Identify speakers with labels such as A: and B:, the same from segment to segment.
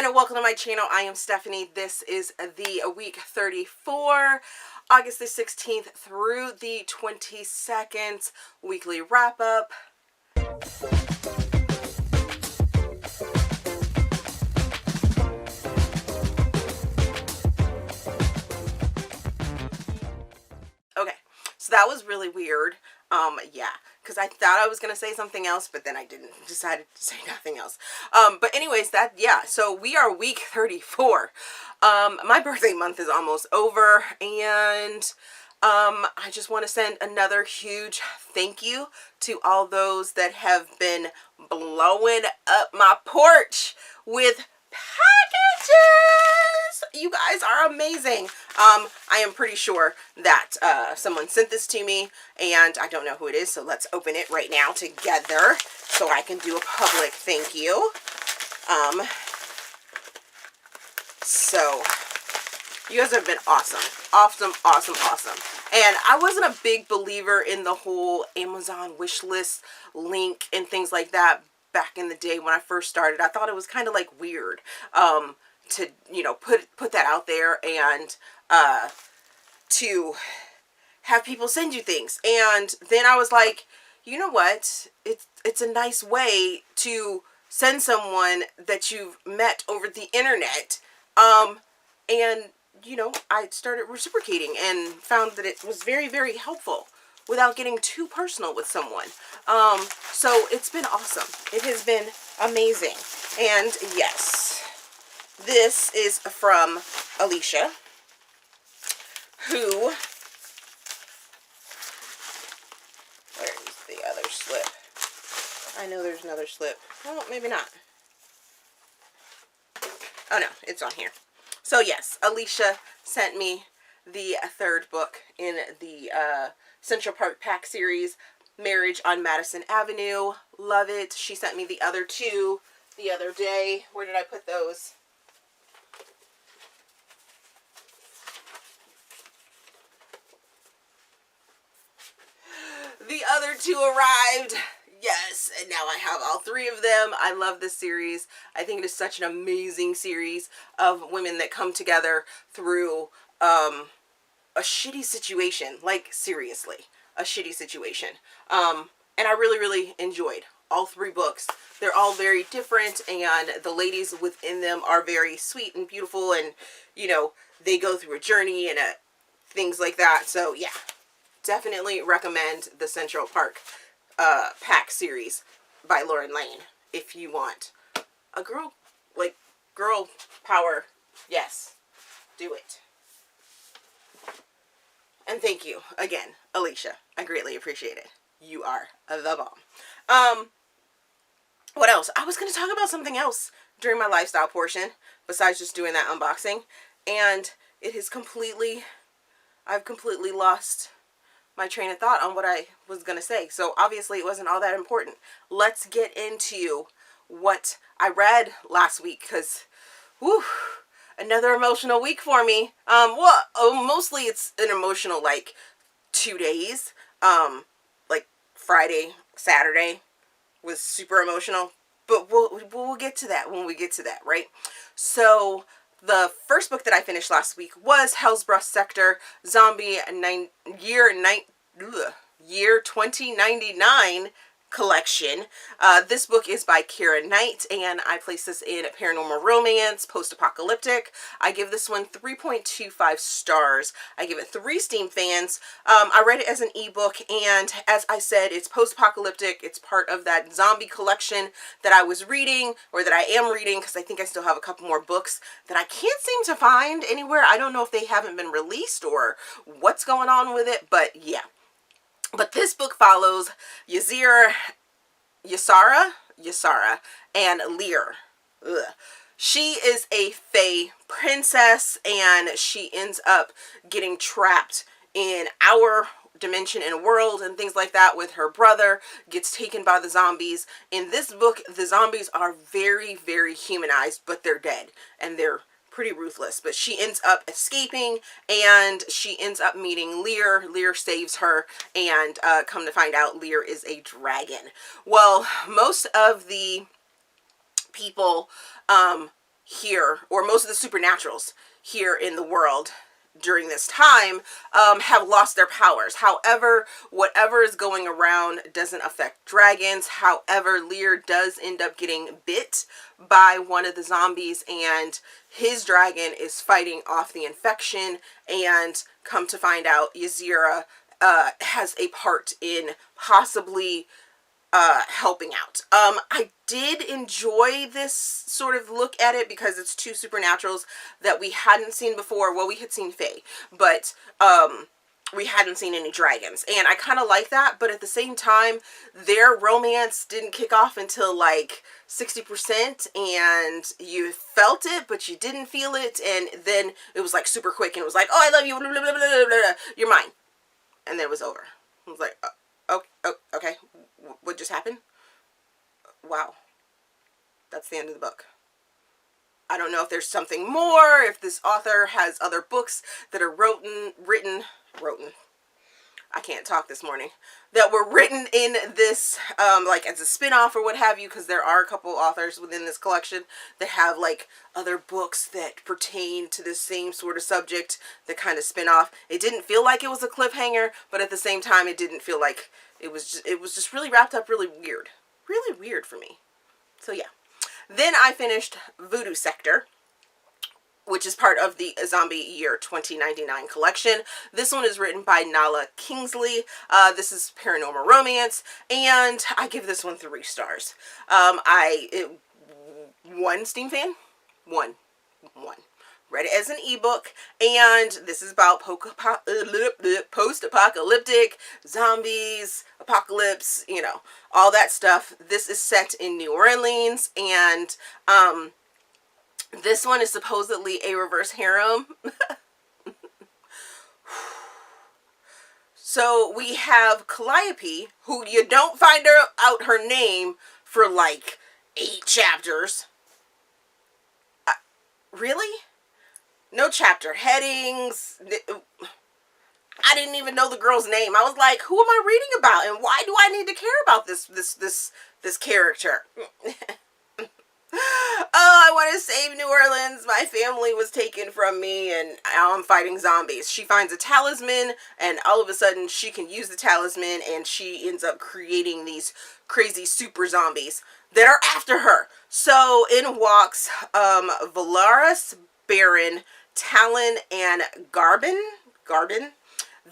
A: and welcome to my channel. I am Stephanie. This is the week 34, August the 16th through the 22nd weekly wrap-up. Okay, so that was really weird. Yeah, because I thought I was going to say something else, but then I didn't. Decided to say nothing else. But anyways, yeah, so we are week 34. My birthday month is almost over, and I just want to send another huge thank you to all those that have been blowing up my porch with packages. You guys are amazing. I am pretty sure that someone sent this to me, and I don't know who it is, so let's open it right now together so I can do a public thank you. So you guys have been awesome. Awesome. And I wasn't a big believer in the whole Amazon wish list link and things like that back in the day when I first started. I thought it was kind of like weird to, you know, put that out there and to have people send you things. And then I was like, you know what? It's a nice way to send someone that you've met over the internet. And you know, I started reciprocating and found that it was very, very helpful without getting too personal with someone. So it's been awesome. It has been amazing. And yes, this is from Alicia, who, where's the other slip? I know there's another slip. Well, maybe not. Oh no, it's on here. So yes, Alicia sent me the third book in the Central Park Pack series, Marriage on Madison Avenue. Love it. She sent me the other two the other day. Where did I put those? The other two arrived. Yes, and now I have all three of them. I love this series. I think it is such an amazing series of women that come together through a shitty situation. Like, seriously, a shitty situation. And I really, really enjoyed all three books. They're all very different, and the ladies within them are very sweet and beautiful, and, you know, they go through a journey and things like that. So, yeah, definitely recommend the Central Park Pack series by Lauren Lane if you want a girl power. Yes, do it. And thank you again, Alicia. I greatly appreciate it. You are the bomb. What else? I was going to talk about something else during my lifestyle portion besides just doing that unboxing, and it is I've completely lost my train of thought on what I was going to say. So obviously it wasn't all that important. Let's get into what I read last week, because whew, another emotional week for me. Well, mostly it's an emotional, like, 2 days. Like Friday, Saturday was super emotional, but we'll get to that when we get to that, right? So the first book that I finished last week was Hellsbreath Sector Zombie Year 2099 collection. This book is by Nyte, and I place this in paranormal romance, post-apocalyptic. I give this one 3.25 stars. I give it 3 Steam fans. I read it as an ebook, and as I said, it's post-apocalyptic. It's part of that zombie collection that I was reading, or that I am reading, because I think I still have a couple more books that I can't seem to find anywhere. I don't know if they haven't been released or what's going on with it, but yeah. But this book follows Ysara, and Lear. Ugh. She is a fae princess, and she ends up getting trapped in our dimension and world and things like that with her brother, gets taken by the zombies. In this book, the zombies are very, very humanized, but they're dead, and they're pretty ruthless. But she ends up escaping, and she ends up meeting Lear. Lear saves her, and come to find out, Lear is a dragon. Well, most of the people here, or most of the supernaturals here in the world during this time, have lost their powers. However, whatever is going around doesn't affect dragons. However, Lear does end up getting bit by one of the zombies, and his dragon is fighting off the infection, and come to find out, Ysera has a part in possibly helping out. I did enjoy this sort of look at it because it's two supernaturals that we hadn't seen before. Well, we had seen Fae, but we hadn't seen any dragons, and I kind of like that. But at the same time, their romance didn't kick off until like 60%, and you felt it but you didn't feel it, and then it was like super quick, and it was like, oh, I love you, blah, blah, blah, blah, blah, you're mine, and then it was over. I was like, oh, okay, what just happened? Wow, that's the end of the book. I don't know if there's something more, if this author has other books that are written, I can't talk this morning, that were written in this, like as a spin-off or what have you, because there are a couple authors within this collection that have like other books that pertain to the same sort of subject that kind of spin off. It didn't feel like it was a cliffhanger, but at the same time, it didn't feel like it was just really wrapped up really weird for me. So yeah. Then I finished Voodoo Sector, which is part of the Zombie Year 2099 collection. This one is written by Kingsley. This is paranormal romance, and I give this one 3 stars. One Steam fan? One. Read it as an ebook, and this is about post-apocalyptic, zombies, apocalypse, you know, all that stuff. This is set in New Orleans, and this one is supposedly a reverse harem. So we have Calliope, who you don't find out her name for like 8 chapters. Really? No chapter headings. I didn't even know the girl's name. I was like, who am I reading about, and why do I need to care about this character? Oh, I want to save New Orleans. My family was taken from me, and now I'm fighting zombies. She finds a talisman, and all of a sudden she can use the talisman, and she ends up creating these crazy super zombies that are after her. So in walks Valaris, Baron, Talon, and Garden.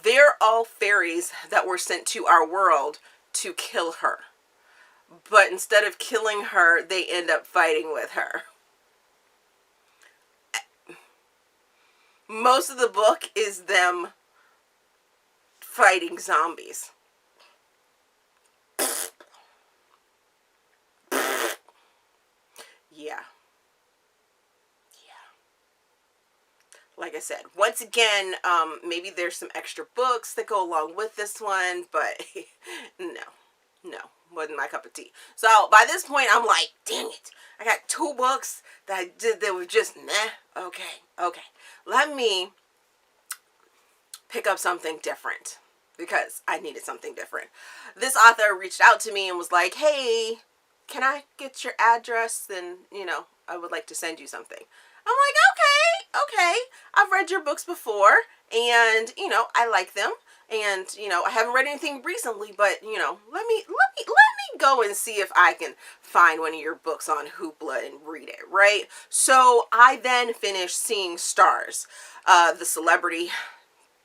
A: They're all fairies that were sent to our world to kill her. But instead of killing her, they end up fighting with her. Most of the book is them fighting zombies. Yeah. Like I said, once again, maybe there's some extra books that go along with this one, but no, wasn't my cup of tea. So by this point, I'm like, dang it, I got 2 books that I did that were just meh. Okay, let me pick up something different, because I needed something different. This author reached out to me and was like, hey, can I get your address? And, you know, I would like to send you something. I'm like, okay, I've read your books before, and, you know, I like them, and, you know, I haven't read anything recently, but, you know, let me go and see if I can find one of your books on Hoopla and read it, right? So I then finished Seeing Stars, the Celebrity,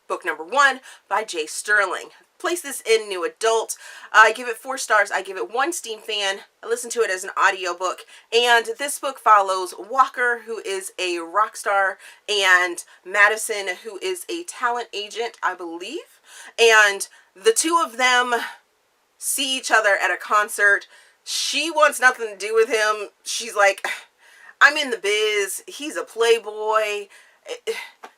A: book number 1 by J. Sterling. Place this in new adult. I give it 4 stars. I give it 1 Steam fan. I listened to it as an audiobook, and this book follows Walker, who is a rock star, and Madison, who is a talent agent, I believe, and the 2 of them see each other at a concert. She wants nothing to do with him. She's like, I'm in the biz. He's a playboy.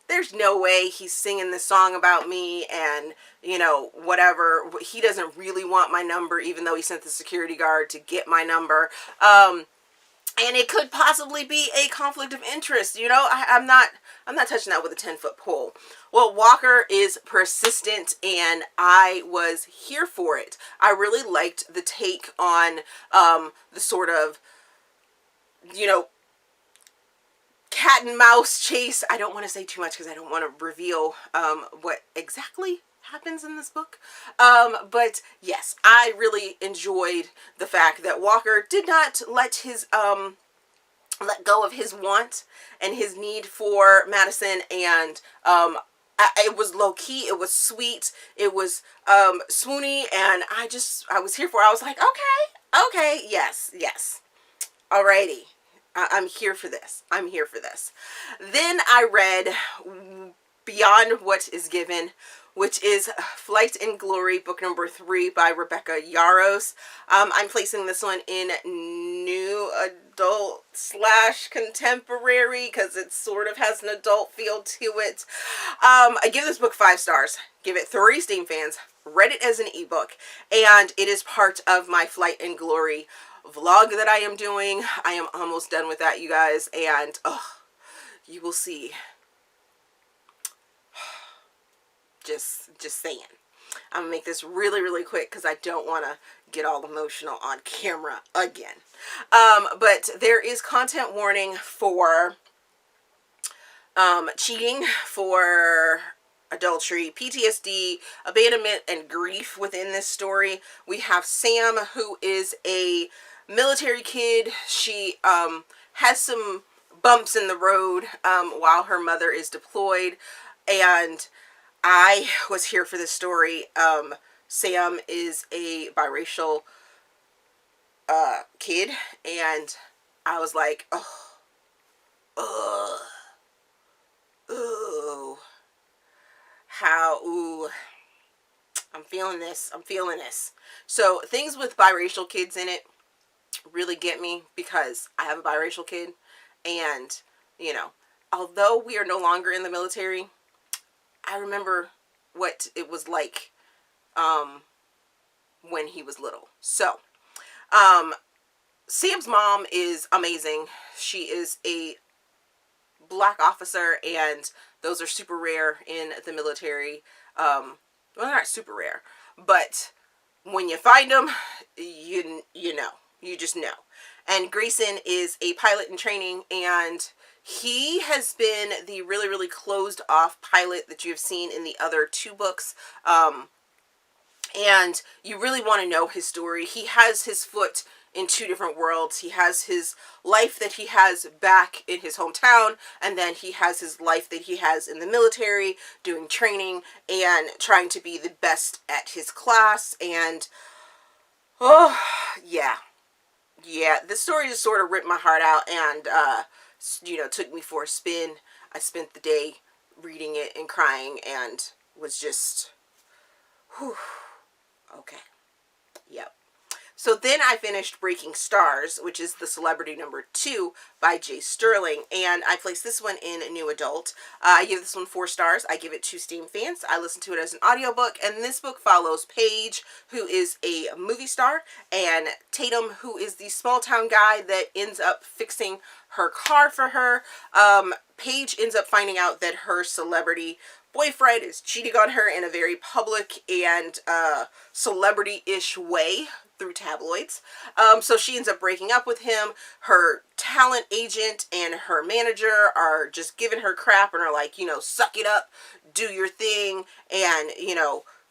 A: There's no way he's singing this song about me, and, you know, whatever. He doesn't really want my number, even though he sent the security guard to get my number. And it could possibly be a conflict of interest. You know, I'm not touching that with a 10-foot pole. Well, Walker is persistent, and I was here for it. I really liked the take on the sort of, you know, cat and mouse chase. I don't want to say too much because I don't want to reveal what exactly happens in this book. But yes, I really enjoyed the fact that Walker did not let let go of his want and his need for Madison, and it was low-key, it was sweet, it was swoony, and I was here for it. I was like, okay, yes, alrighty, I'm here for this, Then I read Beyond What Is Given, which is Flight in Glory, book number 3 by Rebecca Yarros. I'm placing this one in new adult / contemporary because it sort of has an adult feel to it. I give this book 5 stars. Give it 3 Steam fans. Read it as an ebook, and it is part of my Flight in Glory vlog that I am doing. I am almost done with that, you guys, and you will see. Just saying. I'm gonna make this really quick because I don't want to get all emotional on camera again. But there is content warning for cheating, for adultery, PTSD, abandonment, and grief within this story. We have Sam, who is a military kid. She has some bumps in the road while her mother is deployed, and I was here for this story. Sam is a biracial kid, and I was like, I'm feeling this. So things with biracial kids in it really get me because I have a biracial kid, and, you know, although we are no longer in the military, I remember what it was like when he was little. So, Sam's mom is amazing. She is a black officer, and those are super rare in the military. Well, they're not super rare, but when you find them, you just know. And Grayson is a pilot in training, and he has been the really closed off pilot that you have seen in the other 2 books. And you really want to know his story. He has his foot in 2 different worlds. He has his life that he has back in his hometown, and then he has his life that he has in the military, doing training and trying to be the best at his class. And yeah, this story just sort of ripped my heart out, and took me for a spin. I spent the day reading it and crying, and was just, okay, yep. So then I finished Breaking Stars, which is the Celebrity number 2 by J. Sterling, and I placed this one in New Adult. I give this one 4 stars. I give it 2 Steam fans. I listened to it as an audiobook, and this book follows Paige, who is a movie star, and Tatum, who is the small town guy that ends up fixing her car for her. Paige ends up finding out that her celebrity boyfriend is cheating on her in a very public and celebrity-ish way through tabloids. So she ends up breaking up with him. Her talent agent and her manager are just giving her crap and are like, suck it up, do your thing, and,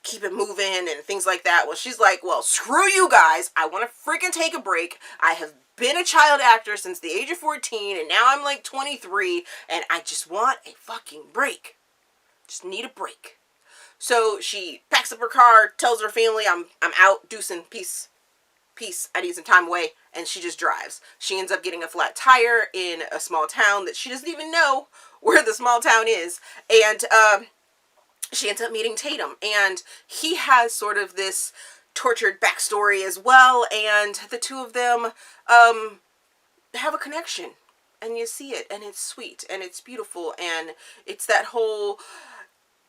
A: keep it moving and things like that. Well, she's like, well, screw you guys. I want to freaking take a break. I have been a child actor since the age of 14, and now I'm like 23, and I just want a fucking break. Just need a break. So she packs up her car, tells her family, I'm out, deucing, peace, I need some time away, and she just drives. She ends up getting a flat tire in a small town that she doesn't even know where the small town is, and she ends up meeting Tatum, and he has sort of this tortured backstory as well, and the 2 of them have a connection, and you see it, and it's sweet, and it's beautiful, and it's that whole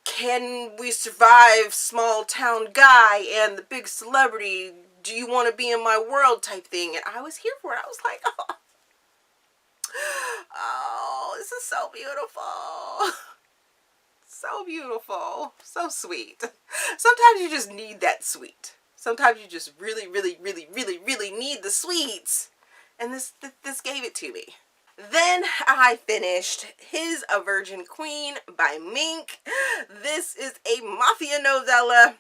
A: can we survive small town guy and the big celebrity, do you want to be in my world type thing. And I was here for it. I was like, oh, this is so beautiful. So beautiful. So sweet. Sometimes you just need that sweet. Sometimes you just really need the sweets. And this gave it to me. then I finished His a Virgin Queen by MINK. This is a mafia novella.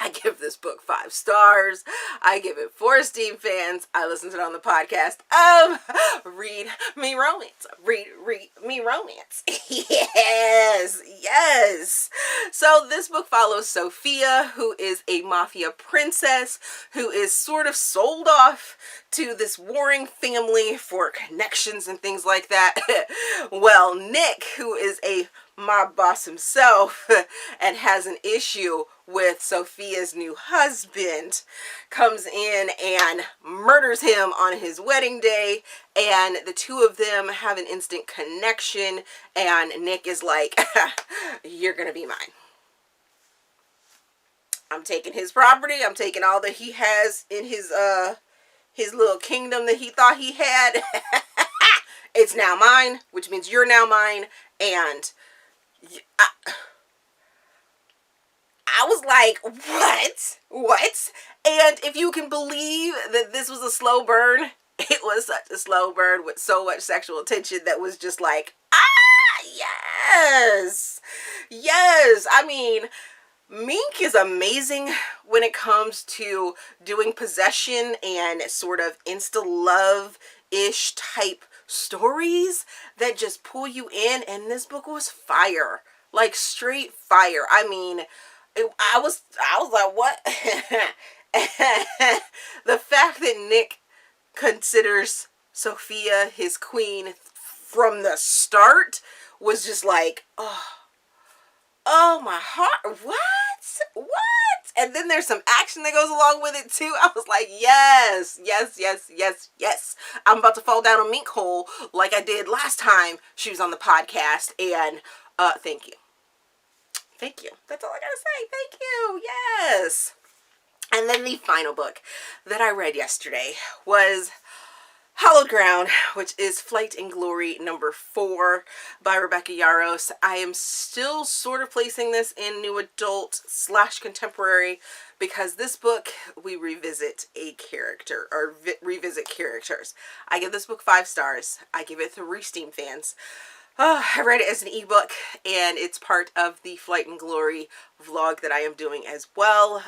A: I give this book 5 stars. I give it 4 Steam fans. I listened to it on the podcast. Read me romance. Read me romance. Yes, yes. So this book follows Sophia, who is a mafia princess who is sort of sold off to this warring family for connections and things like that. Well, Nick, who is a mob boss himself and has an issue with Sophia's new husband, comes in and murders him on his wedding day, and the two of them have an instant connection, and Nick is like, you're gonna be mine. I'm taking his property. I'm taking all that he has in his little kingdom that he thought he had. It's now mine, which means you're now mine. And I was like, what? And if you can believe that this was a slow burn, it was such a slow burn with so much sexual tension that was just like, yes. Yes. I mean, MINK is amazing when it comes to doing possession and sort of insta-love-ish type stories that just pull you in, and this book was fire. Like, straight fire. I mean, I was like, what? The fact that Nick considers Sophia his queen from the start was just like, oh my heart, what? And then there's some action that goes along with it too. I was like, yes. I'm about to fall down a MINK hole like I did last time she was on the podcast. And thank you. That's all I gotta say. Thank you. Yes. And then the final book that I read yesterday was Hallowed Ground, which is Flight and Glory number 4 by Rebecca Yarros. I am still sort of placing this in new adult / contemporary because this book, we revisit a character or revisit characters. I give this book 5 stars. I give it 3 Steam fans. I read it as an ebook, and it's part of the Flight and Glory vlog that I am doing as well.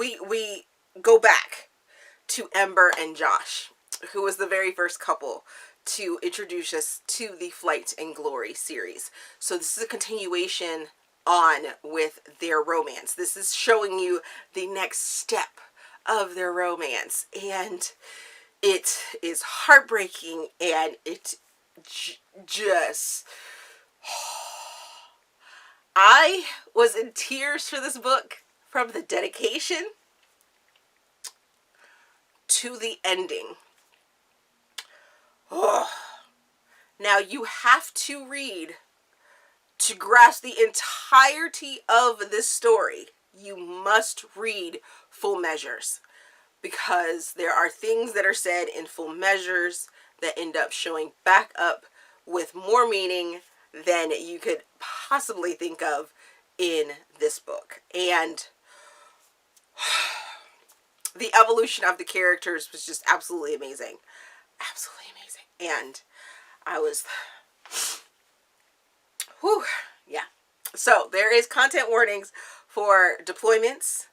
A: We go back to Ember and Josh, who was the very first couple to introduce us to the Flight and Glory series. So this is a continuation on with their romance. This is showing you the next step of their romance, and it is heartbreaking, and it just... I was in tears for this book. From the dedication to the ending. Oh. Now you have to read to grasp the entirety of this story. You must read Full Measures, because there are things that are said in Full Measures that end up showing back up with more meaning than you could possibly think of in this book. And the evolution of the characters was just absolutely amazing. Absolutely amazing. And I was... whew, yeah. So, there is content warnings for deployments.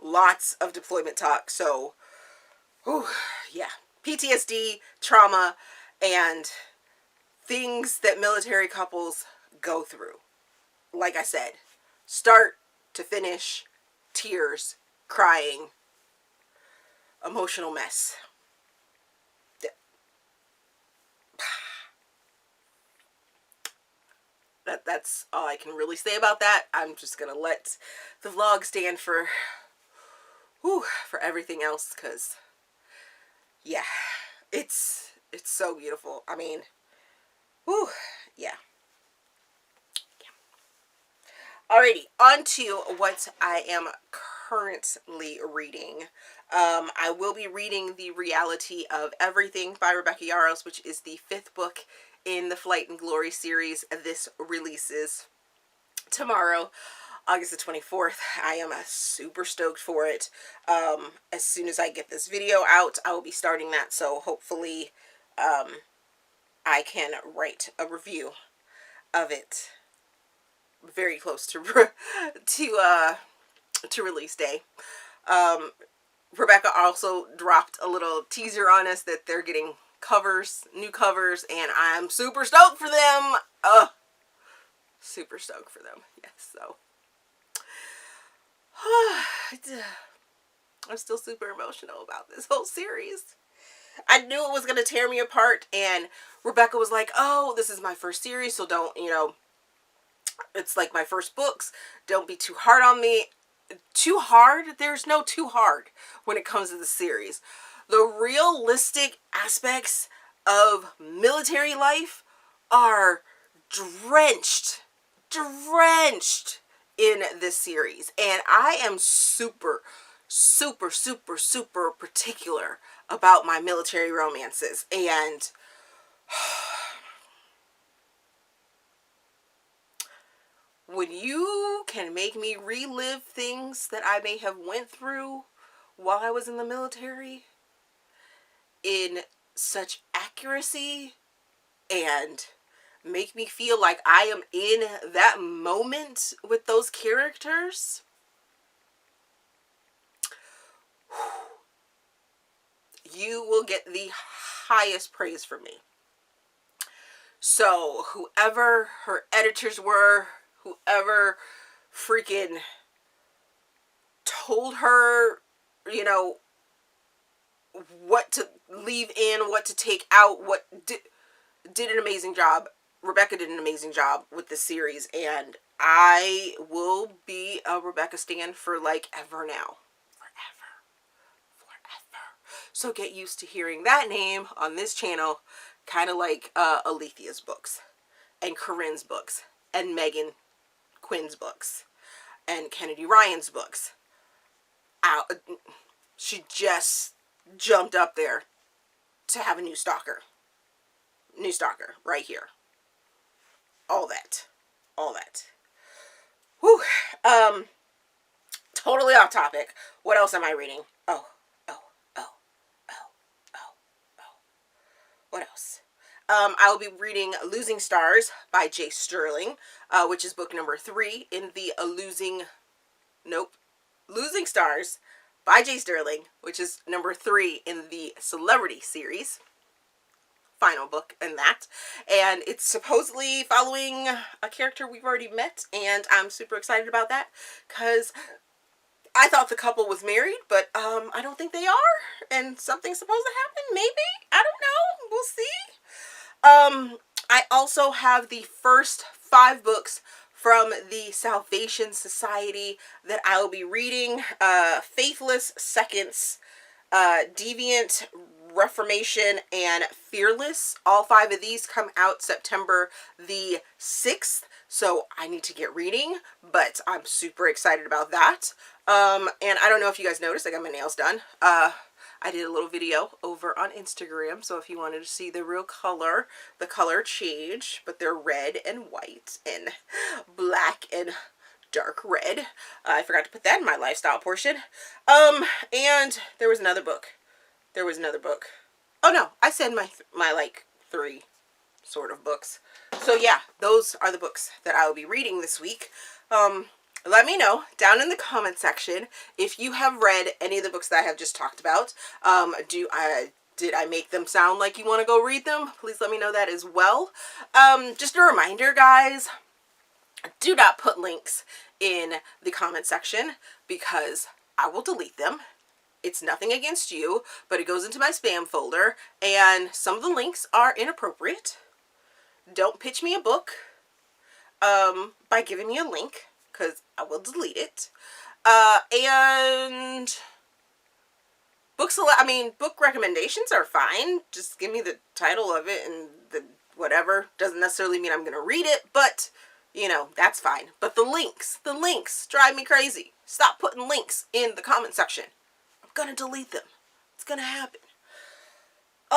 A: Lots of deployment talk. So, whew, yeah. PTSD, trauma, and things that military couples go through. Like I said, start to finish, tears, crying, emotional mess. That's all I can really say about that. I'm just gonna let the vlog stand for everything else, because yeah, it's so beautiful. I mean, yeah. Alrighty, on to what I am currently reading. I will be reading The Reality of Everything by Rebecca Yarros, which is the 5th book in the Flight and Glory series. This releases tomorrow. August the 24th. I am super stoked for it. As soon as I get this video out, I will be starting that. So hopefully I can write a review of it very close to release day. Rebecca also dropped a little teaser on us that they're getting covers, new covers, and I'm super stoked for them. Super stoked for them. Yes, so I'm still super emotional about this whole series. I knew it was going to tear me apart, and Rebecca was like, oh, this is my first series, so don't, you know, it's like my first books. Don't be too hard on me. Too hard? There's no too hard when it comes to the series. The realistic aspects of military life are drenched in this series. And I am super particular about my military romances. And when you can make me relive things that I may have went through while I was in the military in such accuracy and make me feel like I am in that moment with those characters, you will get the highest praise from me. So whoever her editors were, whoever freaking told her, you know, what to leave in, what to take out, what did an amazing job. Rebecca did an amazing job with this series, and I will be a Rebecca stan for like ever now. Forever. So get used to hearing that name on this channel, kind of like Alethea's books, and Corinne's books, and Megan Quinn's books, and Kennedy Ryan's books. She just jumped up there to have a new stalker. New stalker right here. All that. Whew. Totally off topic. What else am I reading? What else? I will be reading Losing Stars by J. Sterling, which is book number 3 in the Losing Stars by J. Sterling, which is number 3 in the Celebrity series. Final book in that. And it's supposedly following a character we've already met, and I'm super excited about that, because I thought the couple was married, but I don't think they are, and something's supposed to happen, maybe? I don't know. We'll see. I also have the first 5 books from the Salvation Society that I will be reading. Faithless, Seconds, Deviant, Reformation, and Fearless. All 5 of these come out September the 6th, so I need to get reading, but I'm super excited about that. And I don't know if you guys noticed, I got my nails done. I did a little video over on Instagram, so if you wanted to see the real color, the color change, but they're red and white and black and dark red. I forgot to put that in my lifestyle portion. And there was another book. Oh no, I said my like 3 sort of books. So yeah, those are the books that I will be reading this week. Let me know down in the comment section if you have read any of the books that I have just talked about. Did I make them sound like you want to go read them? Please let me know that as well. Just a reminder, guys, do not put links in the comment section because I will delete them. It's nothing against you, but it goes into my spam folder, and some of the links are inappropriate. Don't pitch me a book by giving me a link, because I will delete it. And book recommendations are fine. Just give me the title of it and the whatever. Doesn't necessarily mean I'm going to read it, but, you know, that's fine. But the links drive me crazy. Stop putting links in the comment section. I'm going to delete them. It's going to happen.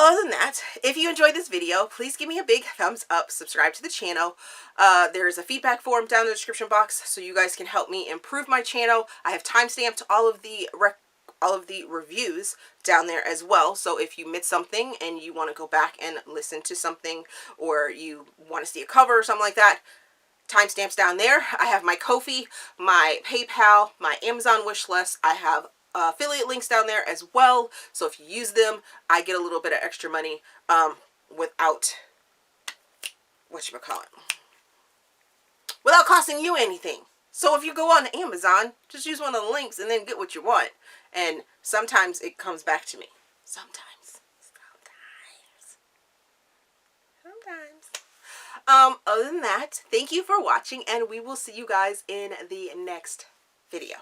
A: Other than that, if you enjoyed this video, please give me a big thumbs up, subscribe to the channel. There's a feedback form down in the description box so you guys can help me improve my channel. I have timestamped all of the reviews down there as well, so if you missed something and you want to go back and listen to something, or you want to see a cover or something like that, timestamps down there. I have my Ko-fi, my PayPal, my Amazon wish list. I have affiliate links down there as well, so if you use them, I get a little bit of extra money without without costing you anything. So if you go on Amazon, just use one of the links and then get what you want, and sometimes it comes back to me. Sometimes. Other than that, thank you for watching, and we will see you guys in the next video.